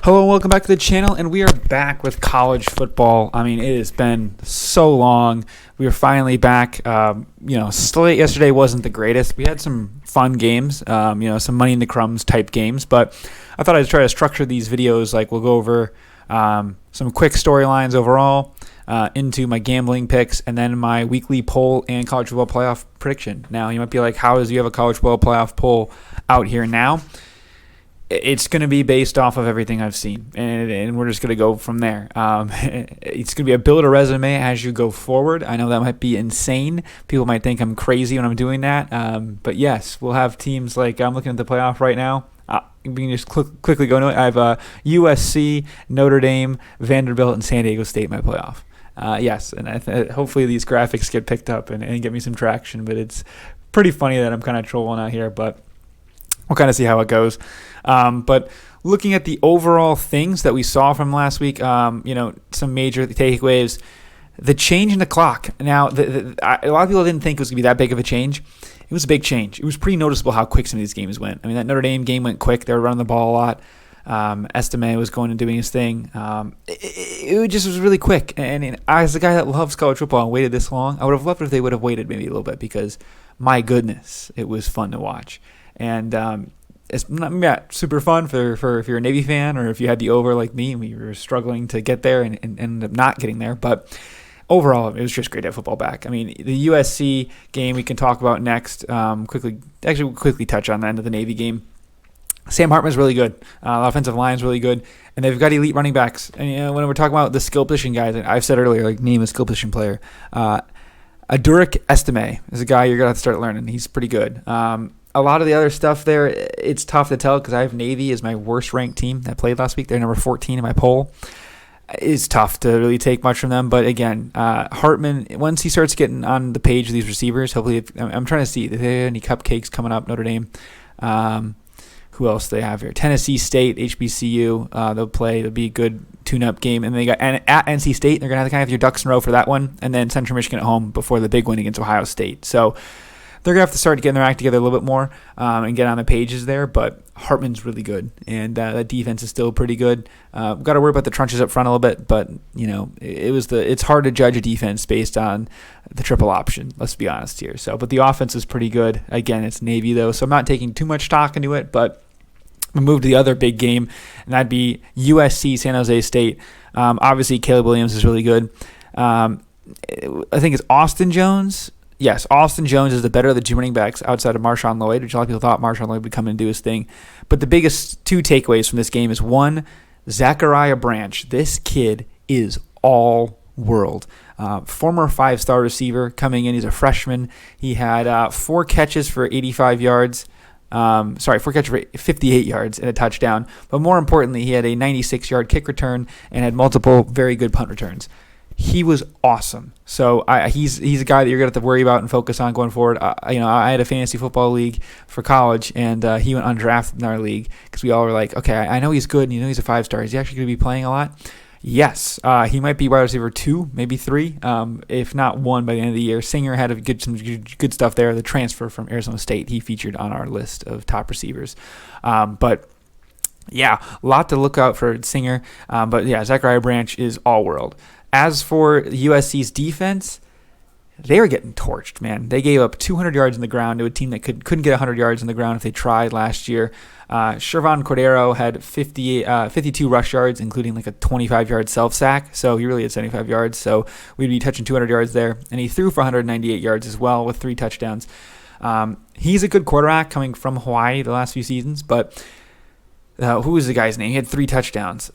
Hello and welcome back to the channel, and we are back with college football. I mean, it has been so long. We are finally back. Slate yesterday wasn't the greatest. We had some fun games, some money in the crumbs type games, but I thought I'd try to structure these videos like we'll go over some quick storylines overall, into my gambling picks, and then my weekly poll and college football playoff prediction. Now, you might be like, how does you have a college football playoff poll out here now? It's going to be based off of everything I've seen, and we're just going to go from there. It's going to be build a resume as you go forward. I know that might be insane. People might think I'm crazy when I'm doing that. But yes, we'll have teams like, I'm looking at the playoff right now. We can just quickly go into it. I have USC, Notre Dame, Vanderbilt, and San Diego State in my playoff. Yes, and hopefully these graphics get picked up and get me some traction. But it's pretty funny that I'm kind of trolling out here, but we'll kind of see how it goes. But looking at the overall things that we saw from last week, some major takeaways. The change in the clock. Now, a lot of people didn't think it was going to be that big of a change. It was a big change. It was pretty noticeable how quick some of these games went. I mean, that Notre Dame game went quick. They were running the ball a lot. Estime was going and doing his thing. It just was really quick. And as a guy that loves college football and waited this long, I would have loved it if they would have waited maybe a little bit, because, my goodness, it was fun to watch. And it's not super fun for if you're a Navy fan, or if you had the over like me and we were struggling to get there and ended up not getting there. But overall, it was just great to have football back. I mean, the USC game we can talk about next. Quickly touch on the end of the Navy game. Sam Hartman's really good. The offensive line's really good. And they've got elite running backs. And when we're talking about the skill position guys, I've said earlier, like, name a skill position player. Adurik Estime is a guy you're going to have to start learning. He's pretty good. A lot of the other stuff there, it's tough to tell because I have Navy as my worst ranked team that played last week. They're number 14 in my poll. It's tough to really take much from them. But again, Hartman, once he starts getting on the page of these receivers, hopefully, I'm trying to see, do they have any cupcakes coming up, Notre Dame? Who else do they have here? Tennessee State, HBCU, they'll play. It'll be a good tune-up game. And they got at NC State, they're going to have to kind of have your ducks in a row for that one. And then Central Michigan at home before the big win against Ohio State. So they're going to have to start getting their act together a little bit more and get on the pages there. But Hartman's really good, and that defense is still pretty good. We've got to worry about the trenches up front a little bit, but it's hard to judge a defense based on the triple option. Let's be honest here. So, but the offense is pretty good. Again, it's Navy though, so I'm not taking too much stock into it. But we move to the other big game, and that'd be USC San Jose State. Obviously, Caleb Williams is really good. I think it's Austin Jones. Yes, Austin Jones is the better of the two running backs outside of Marshawn Lloyd, which a lot of people thought Marshawn Lloyd would come in and do his thing. But the biggest two takeaways from this game is, one, Zachariah Branch. This kid is all world. Former 5-star receiver coming in. He's a freshman. He had 4 catches for 85 yards. 4 catches for 58 yards and a touchdown. But more importantly, he had a 96-yard kick return and had multiple very good punt returns. He was awesome. So he's a guy that you're going to have to worry about and focus on going forward. I had a fantasy football league for college, and he went undrafted in our league because we all were like, okay, I know he's good, and he's a 5-star. Is he actually going to be playing a lot? Yes. He might be wide receiver 2, maybe 3, if not 1 by the end of the year. Singer had some good stuff there. The transfer from Arizona State, he featured on our list of top receivers. But yeah, a lot to look out for Singer. But yeah, Zachariah Branch is all world. As for USC's defense, they were getting torched, man. They gave up 200 yards in the ground to a team that couldn't get 100 yards in the ground if they tried last year. Shervon Cordero had 52 rush yards, including like a 25-yard self-sack. So he really had 75 yards. So we'd be touching 200 yards there. And he threw for 198 yards as well with 3 touchdowns. He's a good quarterback coming from Hawaii the last few seasons, but who was the guy's name? He had 3 touchdowns.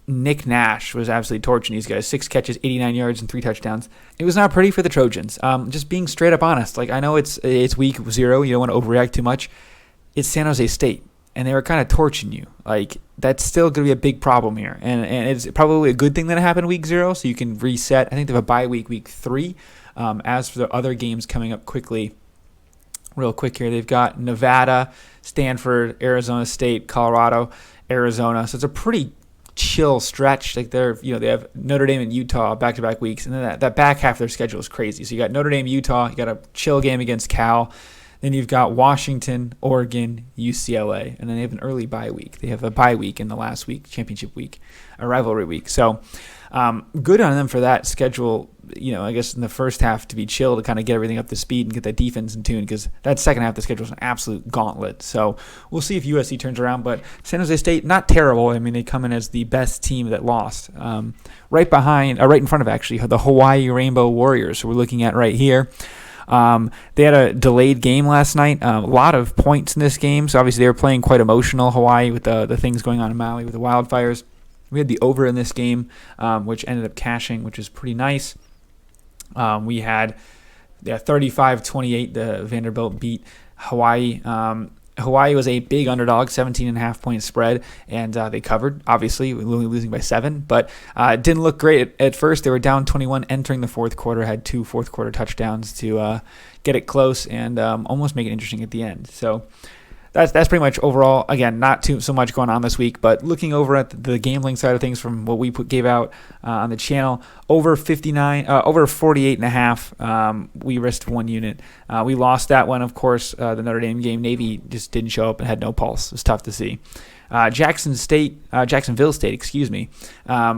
Nick Nash was absolutely torching these guys. 6 catches, 89 yards, and 3 touchdowns. It was not pretty for the Trojans. Just being straight up honest. Like, I know it's week 0. You don't want to overreact too much. It's San Jose State, and they were kind of torching you. Like, that's still going to be a big problem here. And it's probably a good thing that it happened week 0, so you can reset. I think they have a bye week 3. As for the other games coming up quickly, real quick here, they've got Nevada, Stanford, Arizona State, Colorado, Arizona. So it's a pretty chill stretch. Like they have Notre Dame and Utah back-to-back weeks, and then that back half of their schedule is crazy. So you got Notre Dame, Utah, you got a chill game against Cal, Then you've got Washington, Oregon, UCLA, and then they have an early bye week. They have a bye week in the last week, championship week, a rivalry week. So good on them for that schedule, I guess in the first half to be chill to kind of get everything up to speed and get that defense in tune, because that second half of the schedule is an absolute gauntlet. So we'll see if USC turns around, but San Jose State, not terrible. I mean, they come in as the best team that lost. Right in front of actually the Hawaii Rainbow Warriors, who we're looking at right here. They had a delayed game last night. A lot of points in this game, so obviously they were playing quite emotional, Hawaii, with the things going on in Maui with the wildfires. We had the over in this game, which ended up cashing, which is pretty nice. We had 35-28, the Vanderbilt beat Hawaii. Hawaii was a big underdog, 17.5-point spread, and they covered, obviously, only losing by 7. But it didn't look great at first. They were down 21 entering the fourth quarter, had 2 fourth-quarter touchdowns to get it close and almost make it interesting at the end. So that's pretty much overall. Again, not so much going on this week, but looking over at the gambling side of things from what we gave out on the channel, over 48.5. We risked 1 unit. We lost that one, of course. The Notre Dame game, Navy just didn't show up and had no pulse. It was tough to see. Jacksonville State,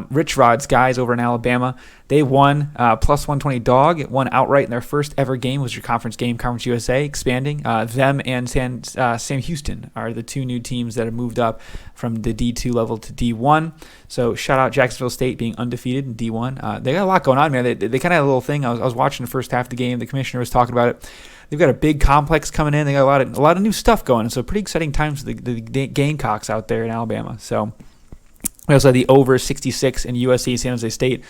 Rich Rod's guys over in Alabama, they won plus 120 dog. It won outright in their first ever game. It was your conference game, Conference USA, expanding. Them and Sam Houston are the 2 new teams that have moved up from the D2 level to D1. So shout out Jacksonville State being undefeated in D1. They got a lot going on, man. They kind of had a little thing. I was watching the first half of the game. The commissioner was talking about it. They've got a big complex coming in. They got a lot of new stuff going. So pretty exciting times for the Gamecocks out there in Alabama. So we also had the over 66 in USC San Jose State.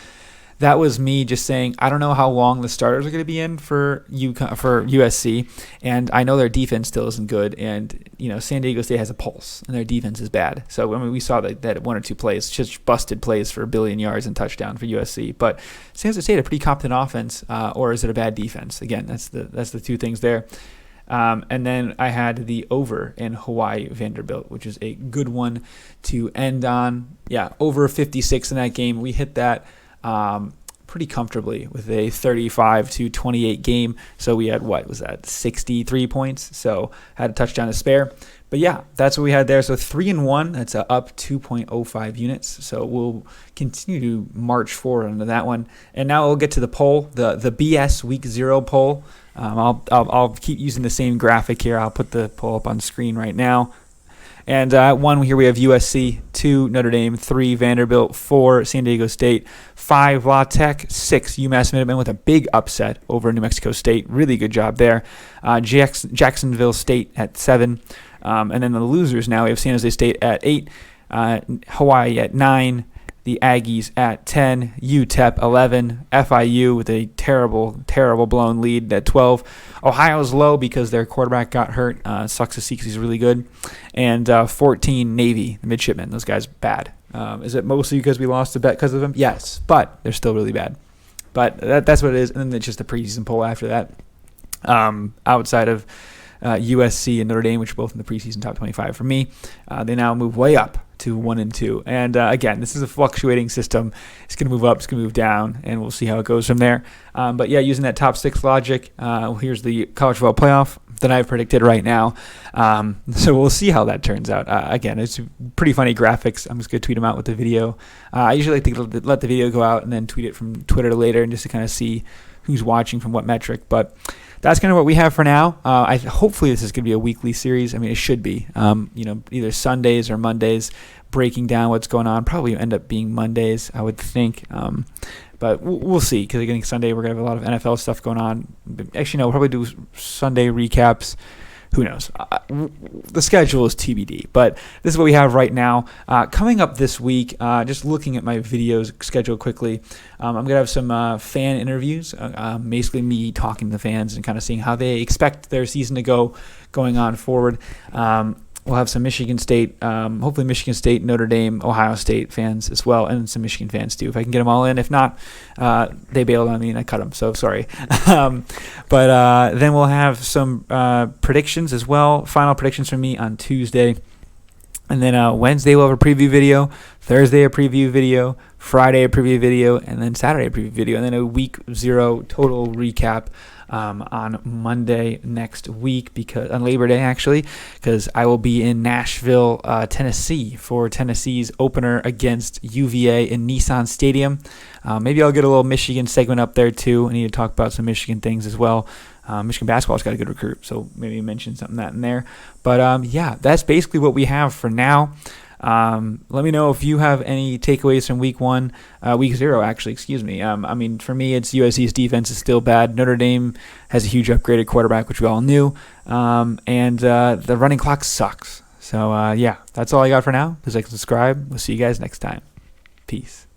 That was me just saying, I don't know how long the starters are going to be in for USC, and I know their defense still isn't good, and San Diego State has a pulse, and their defense is bad. So we saw that 1 or 2 plays, just busted plays for 1 billion yards and touchdown for USC. But San Jose State a pretty competent offense, or is it a bad defense? Again, that's the 2 things there. And then I had the over in Hawaii Vanderbilt, which is a good one to end on. Yeah, over 56 in that game. We hit that pretty comfortably with a 35-28 game. So we had, 63 points. So had a touchdown to spare. But yeah, that's what we had there. So 3-1, that's up 2.05 units. So we'll continue to march forward into that one. And now we'll get to the poll, the BS Week 0 poll. I'll keep using the same graphic here. I'll put the poll up on screen right now. And 1 here we have USC, 2 Notre Dame, 3 Vanderbilt, 4 San Diego State, 5 La Tech, 6 UMass Minutemen with a big upset over New Mexico State. Really good job there. Jacksonville State at 7. And then the losers now, we have San Jose State at 8, Hawaii at 9, the Aggies at 10, UTEP 11, FIU with a terrible, terrible blown lead at 12. Ohio's low because their quarterback got hurt. Sucks to see because he's really good. And 14, Navy, the midshipmen. Those guys bad. Is it mostly because we lost a bet because of them? Yes, but they're still really bad. But that's what it is. And then it's just a preseason poll after that. Outside of USC and Notre Dame, which are both in the preseason top 25 for me, they now move way up to 1 and 2. And again, this is a fluctuating system. It's going to move up, it's going to move down, and we'll see how it goes from there. But yeah, using that top 6 logic, here's the college football playoff that I've predicted right now. So we'll see how that turns out. Again, it's pretty funny graphics. I'm just going to tweet them out with the video. I usually like to let the video go out and then tweet it from Twitter later, and just to kind of see who's watching from what metric. But that's kind of what we have for now. Hopefully this is going to be a weekly series. I mean, it should be. Either Sundays or Mondays, breaking down what's going on. Probably end up being Mondays, I would think. But we'll see, because again, Sunday we're going to have a lot of NFL stuff going on. Actually, no, we'll probably do Sunday recaps. Who knows? The schedule is TBD, but this is what we have right now. Coming up this week, just looking at my videos schedule quickly, I'm going to have some fan interviews, basically me talking to the fans and kind of seeing how they expect their season to go going on forward. We'll have some Michigan State, hopefully Michigan State, Notre Dame, Ohio State fans as well, and some Michigan fans too, if I can get them all in. If not, they bailed on me and I cut them, so sorry. But then we'll have some predictions as well, final predictions from me on Tuesday. And then Wednesday we'll have a preview video, Thursday a preview video, Friday a preview video, and then Saturday a preview video, and then a week 0 total recap on Monday next week, because on Labor Day actually, because I will be in Nashville, Tennessee for Tennessee's opener against UVA in Nissan Stadium. Maybe I'll get a little Michigan segment up there too. I need to talk about some Michigan things as well. Michigan basketball's got a good recruit, so maybe mention something that in there. But yeah, that's basically what we have for now. Let me know if you have any takeaways from week 0, actually, excuse me. I mean, for me, it's USC's defense is still bad. Notre Dame has a huge upgraded quarterback, which we all knew. And the running clock sucks. So, yeah, that's all I got for now. Please like and subscribe. We'll see you guys next time. Peace.